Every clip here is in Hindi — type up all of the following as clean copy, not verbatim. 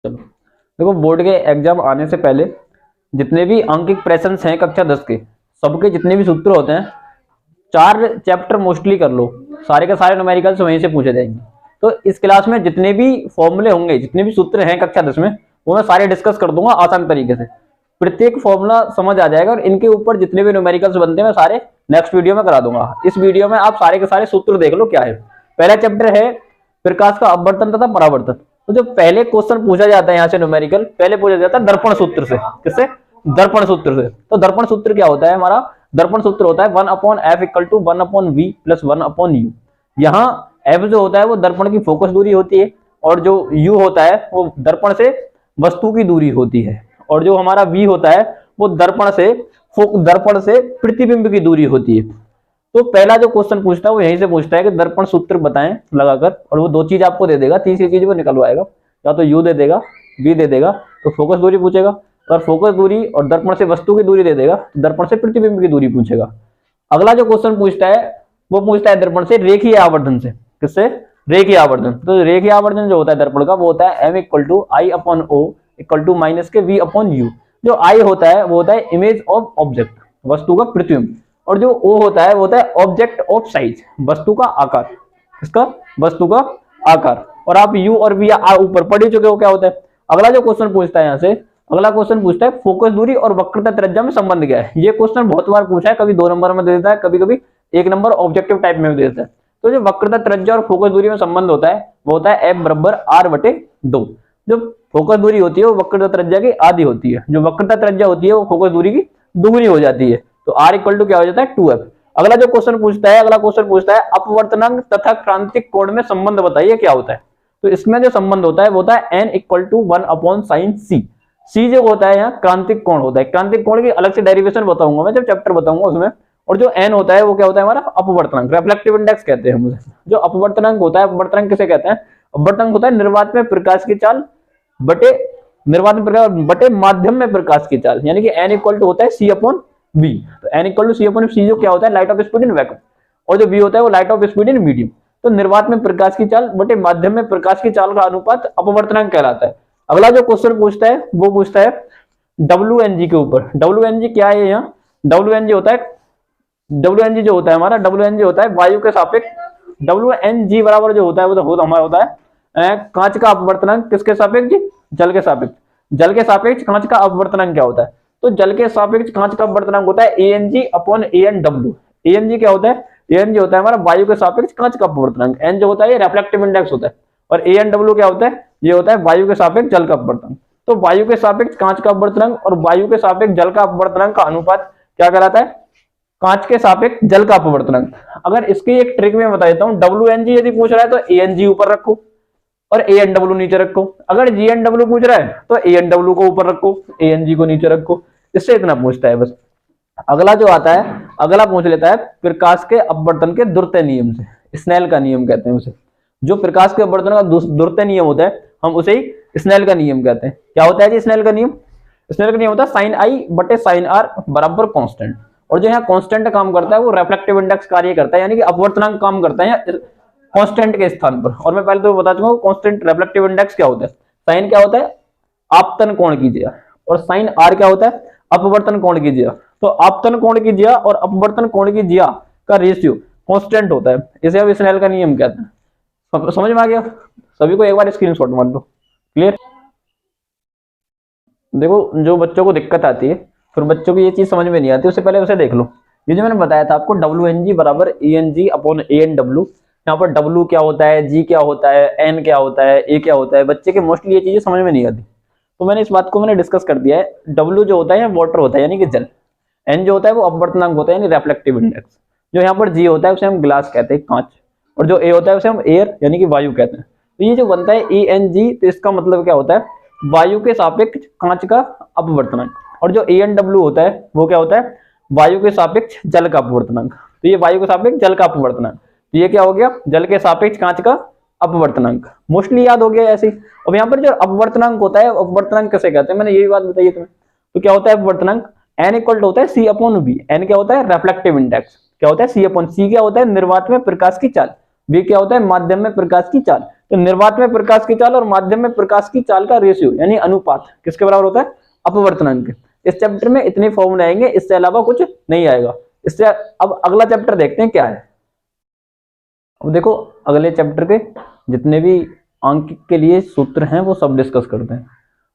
चलो देखो, बोर्ड के एग्जाम आने से पहले जितने भी अंकित प्रश्न हैं कक्षा 10 के, सबके जितने भी सूत्र होते हैं, 4 चैप्टर मोस्टली कर लो, सारे के सारे न्यूमेरिकल्स वहीं से पूछे जाएंगे। तो इस क्लास में जितने भी फॉर्मूले होंगे, जितने भी सूत्र हैं कक्षा 10 में, वो मैं सारे डिस्कस कर दूंगा आसान तरीके से। प्रत्येक फॉर्मूला समझ आ जाएगा और इनके ऊपर जितने भी न्यूमेरिकल्स बनते हैं मैं सारे नेक्स्ट वीडियो में करा दूंगा। इस वीडियो में आप सारे के सारे सूत्र देख लो क्या है। पहला चैप्टर है प्रकाश का अपवर्तन तथा परावर्तन। तो जो पहले क्वेश्चन पूछा जाता है यहाँ से न्यूमेरिकल, पहले पूछा जाता है दर्पण सूत्र से। किससे? दर्पण सूत्र से। तो दर्पण सूत्र क्या होता है हमारा? दर्पण सूत्र होता है 1/f = 1/v + 1/u। यहाँ f जो होता है वो दर्पण की फोकस दूरी होती है, और जो u होता है वो दर्पण से वस्तु की दूरी होती है, और जो हमारा v होता है वो दर्पण से प्रतिबिंब की दूरी होती है। तो पहला जो क्वेश्चन पूछता है वो यहीं से पूछता है कि दर्पण सूत्र बताएं लगाकर, और वो 2 चीज आपको दे देगा, तीसरी चीज वो निकलवाएगा, या तो u दे देगा, v दे देगा, तो फोकस दूरी पूछेगा, और फोकस दूरी और दर्पण से वस्तु की दूरी दे देगा, तो दर्पण से प्रतिबिंब की दूरी पूछेगा। अगला जो क्वेश्चन पूछता है वो पूछता है दर्पण से रेखीय आवर्धन से। किससे? रेखीय आवर्धन। तो रेखीय आवर्धन जो होता है दर्पण का, वो होता है m = I/O = -v/u। जो I होता है वो होता है इमेज ऑफ ऑब्जेक्ट, वस्तु का प्रतिबिंब, और जो O होता है वो होता है ऑब्जेक्ट ऑफ साइज, वस्तु का आकार। इसका वस्तु का आकार। और आप U और V ऊपर पढ़ ही चुके हो क्या होता है। अगला जो क्वेश्चन पूछता है यहाँ से, अगला क्वेश्चन पूछता है फोकस दूरी और वक्रता त्रिज्या में संबंध क्या है। ये क्वेश्चन बहुत बार पूछा है, कभी 2 नंबर में दे देता है, कभी कभी 1 नंबर ऑब्जेक्टिव टाइप में भी दे देता है। तो जो वक्रता त्रिज्या और फोकस दूरी में संबंध होता है वो होता है f = r/2। जो फोकस दूरी होती है वो वक्रता त्रिज्या की आधी होती है, जो वक्रता त्रिज्या होती है वो फोकस दूरी की दुगुनी हो जाती है। तो r = क्या हो जाता है 2f। अगला जो क्वेश्चन पूछता है, अगला क्वेश्चन पूछता है अपवर्तनांक तथा क्रांतिक कोण में संबंध बताइए क्या होता है। तो इसमें जो संबंध होता है वो होता है n = 1/sin c। सी जो होता है यहाँ क्रांतिक कोण होता है। क्रांतिक कोण की अलग से डेरिवेशन बताऊंगा मैं जब चैप्टर बताऊंगा उसमें। और जो n होता है वो क्या होता है हमारा अपवर्तनांक, रिफ्लेक्टिव इंडेक्स कहते हैं हम उसे। जो अपवर्तनांक होता है, अपवर्तनांक किसे कहते हैं? अपवर्तनांक होता है निर्वात में प्रकाश की चाल बटे माध्यम में प्रकाश की चाल, यानी कि n = होता है c/v। तो n = c/c जो क्या होता है light of speed in vacuum, और जो v होता है वो light of speed in medium. तो निर्वात में प्रकाश की चाल बटे माध्यम में प्रकाश की चाल का अनुपात अपवर्तनांक कहलाता है। अगला जो क्वेश्चन पूछता है वो पूछता है WNG के ऊपर। WNG क्या है यहाँ? WNG होता है, WNG जो होता है हमारा, WNG होता है वायु के सापेक्ष। WNG बराबर जो होता है वो हमारा होता है कांच का अपवर्तनांक। किसके सापेक्ष? जल के सापेक्ष। जल के सापेक्ष कांच का अपवर्तनांक क्या होता है? तो जल के सापेक्ष कांच का अपवर्तनांक होता है ANG/ANW। ANG क्या होता है? ANG होता है हमारा वायु के सापेक्ष कांच का अपवर्तनांक। N जो होता है ये रिफ्लेक्टिव इंडेक्स होता है, और ANW क्या होता है? ये होता है वायु के सापेक्ष जल का अपवर्तनांक। तो वायु के सापेक्ष कांच का अपवर्तनांक और वायु के सापेक्ष जल का अपवर्तनांक का अनुपात क्या कहलाता है? कांच के सापेक्ष जल का अपवर्तनांक। अगर इसकी एक ट्रिक में बता देता हूं, WNG यदि पूछ रहा है तो ANG ऊपर रखो और ANW नीचे रखो। अगर GNW पूछ रहा है तो ANW को ऊपर रखो, ANG को नीचे रखो। इससे इतना पूछता है बस। अगला जो आता है, अगला पूछ लेता है प्रकाश के अपवर्तन के द्वितीय नियम से। स्नेल का नियम कहते हैं उसे। जो प्रकाश के अपवर्तन का द्वितीय नियम होता है हम उसे ही स्नेल का नियम कहते हैं। क्या होता है जी स्नेल का नियम? स्नेल का नियम होता है sin I / sin R बराबर कांस्टेंट। और जो यहाँ कांस्टेंट काम करता है वो रिफ्लेक्टिव इंडेक्स कार्य करता है, यानी कि अपवर्तनांक काम करता है कांस्टेंट के स्थान पर। और मैं पहले तो बता चुका हूँ कांस्टेंट रिफ्लेक्टिव इंडेक्स क्या होता है। साइन क्या होता है? आपतन कोण कीजिए, और साइन R क्या होता है? अपवर्तन कोण कीजिए। तो आपतन कोण की जिया और अपवर्तन कोण की जिया का रेशियो कांस्टेंट होता है, इसे हम स्नेल का नियम कहते हैं। समझ में आ गया? सभी को एक बार स्क्रीनशॉट मार लो। क्लियर? देखो जो बच्चों को दिक्कत आती है, फिर बच्चों को ये चीज समझ में नहीं आती, उससे पहले उसे देख लो। ये जो मैंने बताया था आपको WNG = ANG/ANW। यहाँ पर W क्या होता है, G क्या होता है, N क्या होता है, A क्या होता है, बच्चे के मोस्टली ये चीजें समझ में नहीं आती। तो मैंने इस बात को डिस्कस कर दिया है। W जो होता है वाटर होता है यानी कि जल। N जो होता है वो अपवर्तनांक होता है यानी रिफ्लेक्टिव इंडेक्स। जो यहाँ पर G होता है उसे हम ग्लास कहते हैं, कांच। और जो A होता है उसे हम एयर यानी कि वायु कहते हैं। तो ये जो बनता है ANG, तो इसका मतलब क्या होता है? वायु के सापेक्ष कांच का अपवर्तनांक। और जो ANW होता है वो क्या होता है? वायु के सापेक्ष जल का अपवर्तनांक। तो ये वायु के सापेक्ष जल का अपवर्तनांक, तो ये क्या हो गया? जल के सापेक्ष कांच का अपवर्तनांक। मोस्टली याद हो गया ऐसे। अब यहाँ पर जो अपवर्तनांक होता है, अपवर्तनांक कैसे कहते हैं मैंने यही बात बताई तुम्हें। तो क्या होता है अपवर्तनांक? N = होता है C/V। N क्या होता है? Reflective index. क्या होता है? C/C क्या होता है? निर्वात में प्रकाश की चाल। V क्या होता है? माध्यम में प्रकाश की चाल। तो निर्वात में प्रकाश की चाल और माध्यम में प्रकाश की चाल का रेशियो यानी अनुपात किसके बराबर होता है? अपवर्तनांक के। इस चैप्टर में इतने फॉर्मूले आएंगे, इससे अलावा कुछ नहीं आएगा। इससे अब अगला चैप्टर देखते हैं क्या है। अब देखो अगले चैप्टर के जितने भी अंक के लिए सूत्र हैं वो सब डिस्कस करते हैं।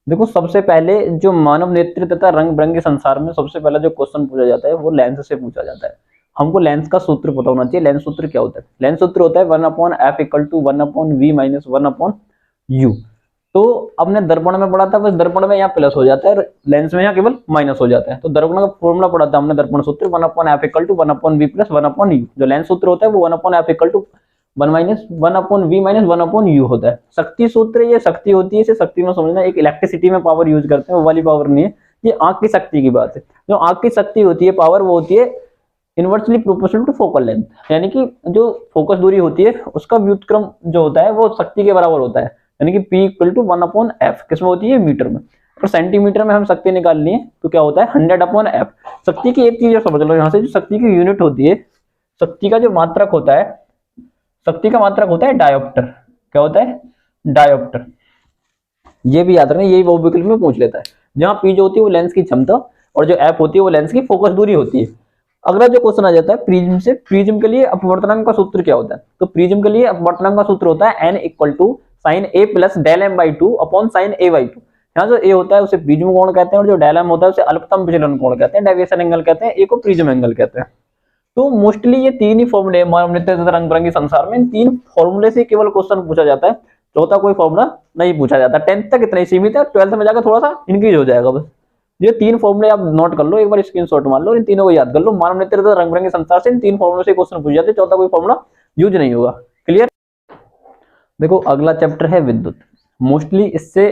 देखो सबसे पहले जो मानव नेत्र तथा रंग बिरंगे संसार में सबसे पहला जो क्वेश्चन पूछा जाता है वो लेंस से पूछा जाता है। हमको लेंस का सूत्र पता होना चाहिए। लेंस सूत्र क्या होता है? लेंस सूत्र होता है 1/f = 1/v - 1/u। तो हमने दर्पण में पढ़ा था, बस दर्पण में यहाँ प्लस हो जाता है, लेंस में यहाँ केवल माइनस हो जाता है। तो दर्पण का फॉर्मूला पढ़ा था हमने, दर्पण सूत्र 1/f = 1/v + 1/u। जो लेंस सूत्र होता है वो 1/f = 1/v - 1/u होता है। शक्ति सूत्र ये शक्ति होती है, इसे शक्ति में समझना, एक इलेक्ट्रिसिटी में पावर यूज करते हैं वो वाली पावर नहीं है, ये आंख की शक्ति की बात है। जो आंख की शक्ति होती है पावर, वो होती है inversely proportional to focal length, यानी कि जो फोकस दूरी होती है उसका व्युत्क्रम जो होता है वो शक्ति के बराबर होता है, यानी कि P = 1/f किसमें होती है? मीटर में। और सेंटीमीटर में हम शक्ति निकालनी है तो क्या होता है? 100/f। शक्ति की एक चीज समझ लो यहाँ से, जो शक्ति की यूनिट होती है, शक्ति का जो मात्रक होता है, शक्ति का मात्रक होता है डायोप्टर। क्या होता है? डायोप्टर। ये भी याद रखना, यही बहु विकल्प में पूछ लेता है। जहाँ P जो होती है वो लेंस की क्षमता और जो F होती है वो लेंस की फोकस दूरी होती है। अगला जो क्वेश्चन आ जाता है प्रिज्म से, प्रिज्म के लिए अपवर्तनांक का सूत्र क्या होता है? तो प्रिज्म के लिए अपवर्तनांक का सूत्र होता है n = sin a + del m/2 / sin a/2। यहाँ जो a होता है उसे प्रिज्म कोण कहते हैं और जो डेल m होता है उसे अल्पतम विचलन कोण कहते हैं, डेविएशन एंगल कहते हैं, a को प्रिज्म एंगल कहते हैं। तो मोस्टली ये तीन ही फॉर्मूले मानव नेत्र तथा रंग बिरंगे संसार में, इन तीन फॉर्मूले से केवल क्वेश्चन पूछा जाता है, चौथा कोई फॉर्मूला नहीं पूछा जाता। 10th तक इतना ही सीमित है, 12th में जाकर थोड़ा सा इंक्रीज हो जाएगा बस। ये तीन फॉर्मूले आप नोट कर लो, एक बार स्क्रीनशॉट मार लो, इन तीनों को याद कर लो। मानव नेत्र तथा रंग बिरंगे संसार से इन तीन फॉर्मूले से क्वेश्चन पूछ जाते हैं, चौथा कोई फॉर्मूला यूज नहीं होगा। क्लियर? देखो अगला चैप्टर है विद्युत। मोस्टली इससे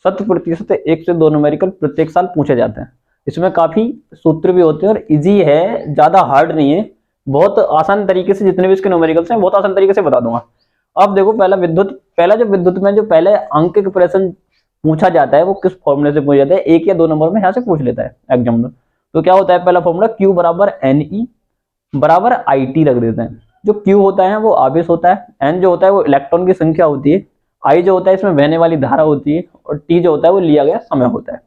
100% 1 से 2 न्यूमेरिकल प्रत्येक साल पूछे जाते हैं। इसमें काफी सूत्र भी होते हैं और इजी है, ज्यादा हार्ड नहीं है, बहुत आसान तरीके से जितने भी इसके न्यूमेरिकल्स हैं बहुत आसान तरीके से बता दूंगा। अब देखो पहला जो विद्युत में जो पहले अंकिक प्रश्न पूछा जाता है वो किस फॉर्मूले से पूछा जाता है? 1 या 2 नंबर में यहाँ से पूछ लेता है एग्जाम में। तो क्या होता है पहला फॉर्मूला? Q = NE = IT रख देते हैं। जो Q होता है वो आवेश होता है, N जो होता है वो इलेक्ट्रॉन की संख्या होती है, I जो होता है इसमें बहने वाली धारा होती है, और T जो होता है वो लिया गया समय होता है।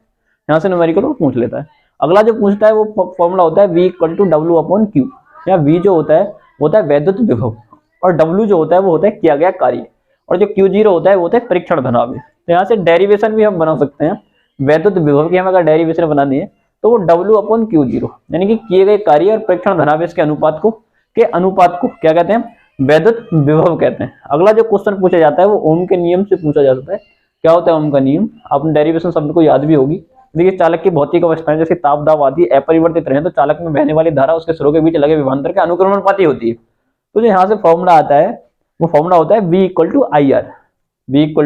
यहाँ से न्यूमेरिकल वो पूछ लेता है। अगला जो पूछता है वो फॉर्मूला होता है V = W/Q। यहाँ V जो होता है वैद्युत विभव, और W जो होता है वो होता है किया गया कार्य, और जो Q0 होता है वो होता है परीक्षण धनावेश। तो यहाँ से डेरिवेशन भी हम बना सकते हैं, वैद्युत विभव की हमें अगर डेरिवेशन बनानी है तो वो W/Q0 यानी कि किए गए कार्य और परीक्षण धनावेश के अनुपात को क्या कहते हैं? वैद्युत विभव कहते हैं। अगला जो क्वेश्चन पूछा जाता है वो ओम के नियम से पूछा जाता है। क्या होता है ओम का नियम? आपने डेरिवेशन शब्द को याद भी होगी। देखिए चालक की भौतिक अवस्थाएं जैसे ताप दाब आदि अपरिवर्तित रहे तो चालक में बहने वाली धारा उसके सिरों के बीच लगे विभवांतर के अनुक्रमणपाती होती है। तो जो यहाँ से फॉर्मूला आता है वो फॉर्मूला होता है V = IR। V =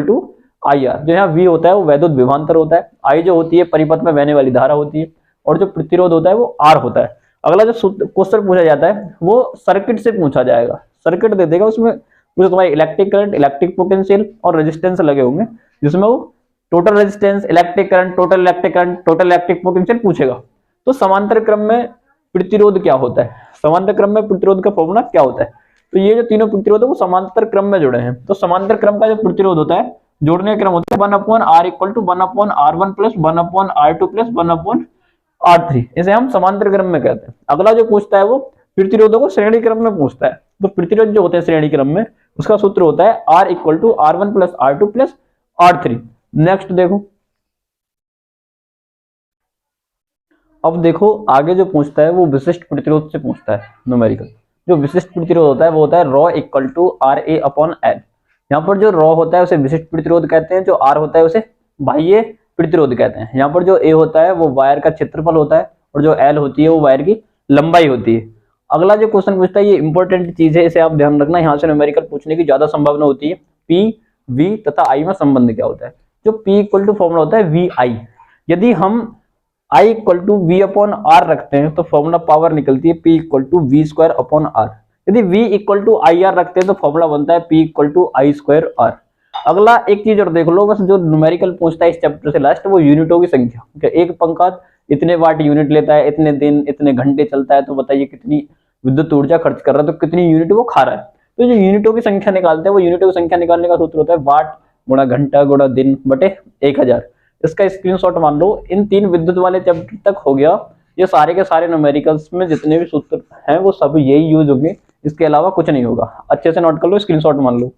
IR। जो यहाँ V होता है वो वैद्युत विभवांतर होता है, I जो होती है परिपथ में बहने वाली धारा होती है, और जो प्रतिरोध होता है वो R होता है। अगला जो क्वेश्चन पूछा जाता है वो सर्किट से पूछा जाएगा। सर्किट दे देगा, उसमें तुम्हारे इलेक्ट्रिक करंट, इलेक्ट्रिक पोटेंशियल और रेजिस्टेंस लगे होंगे, जिसमें वो total resistance, electric current, total electric potential पूछेगा। तो समांतर क्रम में प्रतिरोध क्या होता है? समांतर क्रम में प्रतिरोध का फॉर्मूला क्या होता है? तो ये जो तीनों प्रतिरोध है वो समांतर क्रम में जुड़े हैं। तो समांतर क्रम का जो प्रतिरोध होता है, जोड़ने का क्रम होता है 1/R = 1/R1 + 1/R2 + 1/R3। इसे हम समांतर क्रम में कहते हैं। अगला जो पूछता है वो प्रतिरोधों को श्रेणी क्रम में पूछता है। तो प्रतिरोध जो होते हैं श्रेणी क्रम में, उसका सूत्र होता है R = R1 + R2 + R3। Next देखो, अब देखो आगे जो पूछता है वो विशिष्ट प्रतिरोध से पूछता है न्यूमेरिकल। जो विशिष्ट प्रतिरोध होता है वो होता है ρ = RA/L। यहाँ पर जो ρ होता है उसे विशिष्ट प्रतिरोध कहते हैं, जो R होता है उसे बाह्य प्रतिरोध कहते हैं। यहाँ पर जो A होता है वो वायर का क्षेत्रफल होता है, और जो L होती है वो वायर की लंबाई होती है। अगला जो क्वेश्चन पूछता है ये इंपॉर्टेंट चीज है, इसे आप ध्यान रखना, यहाँ से न्यूमेरिकल पूछने की ज्यादा संभावना होती है। P, V तथा I में संबंध क्या होता है? जो P = फॉर्मूला होता है VI। यदि हम I = V/R रखते हैं तो फॉर्मूला पावर निकलती है P = V²/R। यदि V = IR रखते हैं तो फॉर्मूला बनता है P = I²R। अगला एक चीज और देख लो, बस जो न्यूमेरिकल पूछता है इस चैप्टर से लास्ट, वो यूनिटों की संख्या। एक पंखा इतने वाट यूनिट लेता है, इतने दिन इतने घंटे चलता है, तो बताइए कितनी विद्युत ऊर्जा खर्च कर रहा है, तो कितनी यूनिट वो खा रहा है। तो जो यूनिटों की संख्या निकालते हैं वो यूनिटों की संख्या निकालने का सूत्र होता है वाट गुणा घंटा गुणा दिन बटे 1000। इसका स्क्रीनशॉट मान लो। इन 3 विद्युत वाले चैप्टर तक हो गया। ये सारे के सारे न्यूमेरिकल्स में जितने भी सूत्र हैं वो सब यही यूज होंगे, इसके अलावा कुछ नहीं होगा। अच्छे से नोट कर लो, स्क्रीनशॉट मान लो।